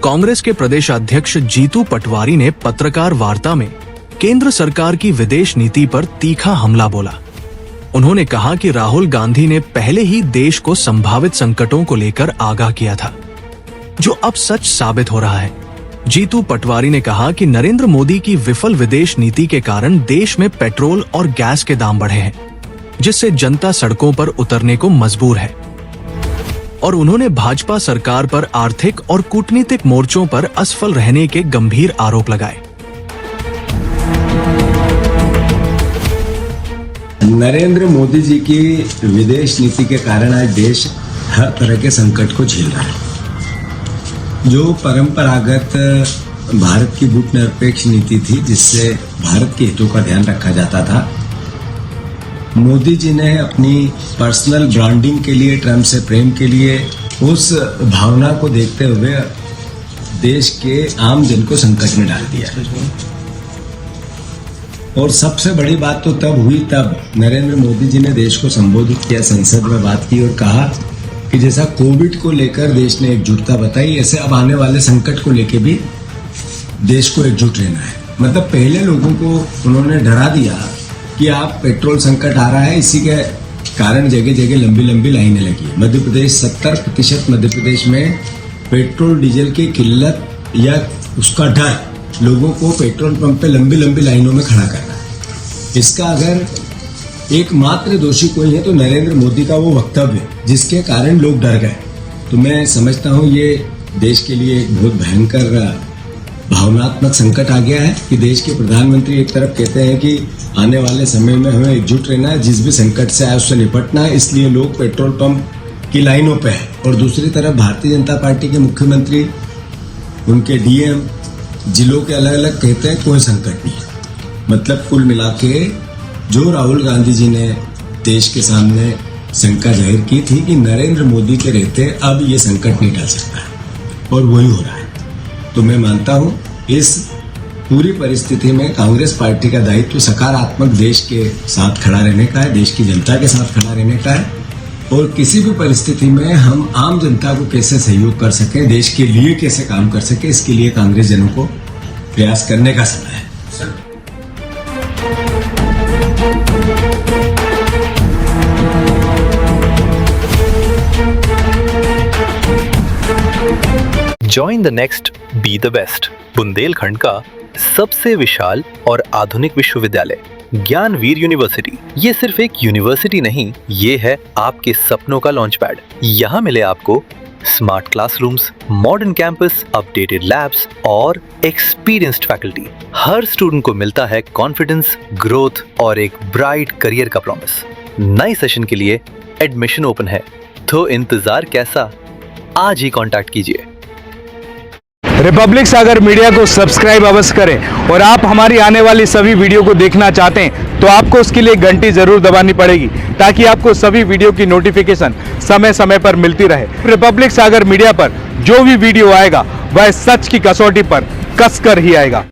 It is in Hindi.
कांग्रेस के प्रदेश अध्यक्ष जीतू पटवारी ने पत्रकार वार्ता में केंद्र सरकार की विदेश नीति पर तीखा हमला बोला। उन्होंने कहा कि राहुल गांधी ने पहले ही देश को संभावित संकटों को लेकर आगाह किया था, जो अब सच साबित हो रहा है। जीतू पटवारी ने कहा कि नरेंद्र मोदी की विफल विदेश नीति के कारण देश में पेट्रोल और गैस के दाम बढ़े हैं, जिससे जनता सड़कों पर उतरने को मजबूर है। और उन्होंने भाजपा सरकार पर आर्थिक और कूटनीतिक मोर्चों पर असफल रहने के गंभीर आरोप लगाए। नरेंद्र मोदी जी की विदेश नीति के कारण आज देश हर तरह के संकट को झेल रहा है। जो परंपरागत भारत की गुटनिरपेक्ष नीति थी, जिससे भारत के हितों का ध्यान रखा जाता था, मोदी जी ने अपनी पर्सनल ब्रांडिंग के लिए, ट्रम्प से प्रेम के लिए, उस भावना को देखते हुए देश के आम जन को संकट में डाल दिया। और सबसे बड़ी बात तो तब हुई तब नरेंद्र मोदी जी ने देश को संबोधित किया, संसद में बात की और कहा कि जैसा कोविड को लेकर देश ने एकजुटता बताई, ऐसे अब आने वाले संकट को लेकर भी देश को एकजुट रहना है। मतलब पहले लोगों को उन्होंने डरा दिया कि आप पेट्रोल संकट आ रहा है, इसी के कारण जगह जगह लंबी लंबी लाइनें लगी। मध्य प्रदेश 70% मध्य प्रदेश में पेट्रोल डीजल की किल्लत या उसका डर लोगों को पेट्रोल पंप पे लंबी लंबी लाइनों में खड़ा कर रहा है। इसका अगर एकमात्र दोषी कोई है तो नरेंद्र मोदी का वो वक्तव्य, जिसके कारण लोग डर गए। तो मैं समझता हूँ ये देश के लिए एक बहुत भयंकर भावनात्मक संकट आ गया है कि देश के प्रधानमंत्री एक तरफ कहते हैं कि आने वाले समय में हमें एकजुट रहना है, जिस भी संकट से आए उससे निपटना है, इसलिए लोग पेट्रोल पंप की लाइनों पे हैं। और दूसरी तरफ भारतीय जनता पार्टी के मुख्यमंत्री, उनके डीएम जिलों के अलग अलग कहते हैं कोई संकट नहीं है। मतलब कुल मिला के जो राहुल गांधी जी ने देश के सामने शंका जाहिर की थी कि नरेंद्र मोदी के रहते अब ये संकट नहीं टल सकता है, और वही हो रहा है। तो मैं मानता हूं इस पूरी परिस्थिति में कांग्रेस पार्टी का दायित्व सकारात्मक देश के साथ खड़ा रहने का है, देश की जनता के साथ खड़ा रहने का है। और किसी भी परिस्थिति में हम आम जनता को कैसे सहयोग कर सकें, देश के लिए कैसे काम कर सकें, इसके लिए कांग्रेस जनों को प्रयास करने का समय है। Join the next, be the best। Bundelkhand का सबसे विशाल और आधुनिक विश्वविद्यालय ज्ञानवीर यूनिवर्सिटी। ये सिर्फ एक यूनिवर्सिटी नहीं, ये है आपके सपनों का लॉन्च पैड। यहाँ मिले आपको smart classrooms, modern campus, updated labs और एक्सपीरियंस्ड फैकल्टी। हर स्टूडेंट को मिलता है कॉन्फिडेंस, ग्रोथ और एक ब्राइट करियर का प्रॉमिस। नए सेशन के लिए एडमिशन ओपन है, तो इंतजार कैसा? आज ही कांटेक्ट कीजिए। रिपब्लिक सागर मीडिया को सब्सक्राइब अवश्य करें, और आप हमारी आने वाली सभी वीडियो को देखना चाहते हैं तो आपको उसके लिए घंटी जरूर दबानी पड़ेगी, ताकि आपको सभी वीडियो की नोटिफिकेशन समय समय पर मिलती रहे। रिपब्लिक सागर मीडिया पर जो भी वीडियो आएगा वह सच की कसौटी पर कसकर ही आएगा।